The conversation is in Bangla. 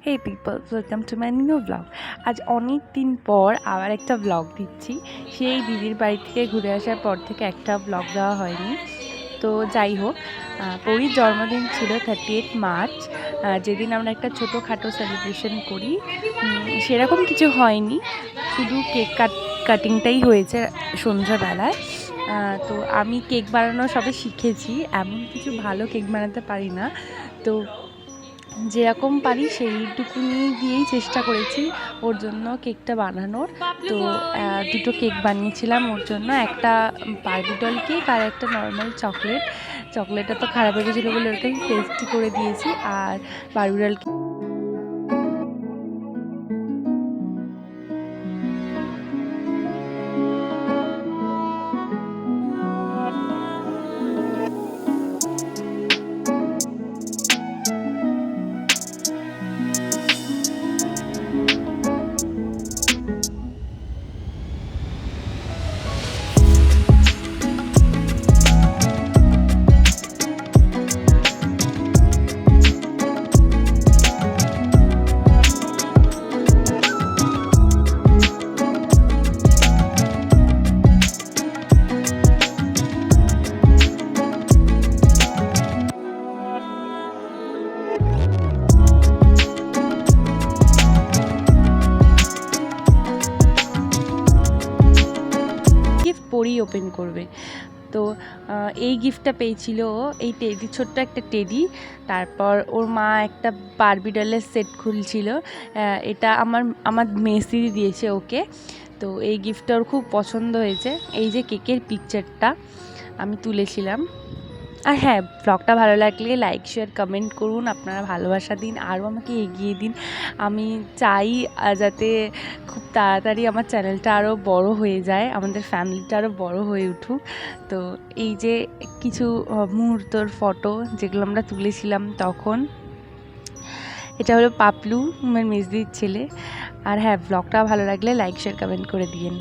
Hey people, welcome to my new blog. আজ অনেক দিন পর আবার একটা ব্লগ দিচ্ছি। সেই দিদির বাড়ি থেকে ঘুরে আসার পর থেকে একটা ব্লগ দেওয়া হয়নি। তো যাই হোক, পরীর জন্মদিন ছিল 30th মার্চ, যেদিন আমরা একটা ছোটোখাটো সেলিব্রেশন করি। সেরকম কিছু হয়নি, শুধু কেক কাটিংটাই হয়েছে সন্ধ্যাবেলায়। তো আমি কেক বানানো সবে শিখেছি, এমন কিছু ভালো কেক বানাতে পারি না। তো যেরকম পারি সেইটুকুনি দিয়েই চেষ্টা করেছি ওর জন্য কেকটা বানানোর। তো দুটো কেক বানিয়েছিলাম ওর জন্য, একটা বারবি ডল কেক আর একটা নর্মাল চকলেটটা তো খারাপ হয়ে গেছিলো বলে ওটাকে পেস্ট্রি করে দিয়েছি। আর বারবি ডল গিফট পরেই ওপেন করবে। তো এই গিফটটা পেয়েছিল এই টেডি, ছোট্ট একটা টেডি। তারপর ওর মা একটা বারবি ডলের সেট খুলছিল, এটা আমার মেসি দিয়েছে ওকে। তো এই গিফটটা ওর খুব পছন্দ হয়েছে। এই যে কেকের পিকচারটা আমি তুলেছিলাম। আর হ্যাঁ, ব্লগটা ভালো লাগলে লাইক শেয়ার কমেন্ট করুন, আপনারা ভালোবাসা দিন, আরও আমাকে এগিয়ে দিন। আমি চাই যাতে খুব তাড়াতাড়ি আমার চ্যানেলটা আরও বড় হয়ে যায়, আমাদের ফ্যামিলিটা আরও বড় হয়ে উঠুক। তো এই যে কিছু মুহূর্তর ফটো যেগুলো আমরা তুলেছিলাম তখন, এটা হলো পাপলু, আমার মেজদির ছেলে। আর হ্যাঁ, ব্লগটা ভালো লাগলে লাইক শেয়ার কমেন্ট করে দিন।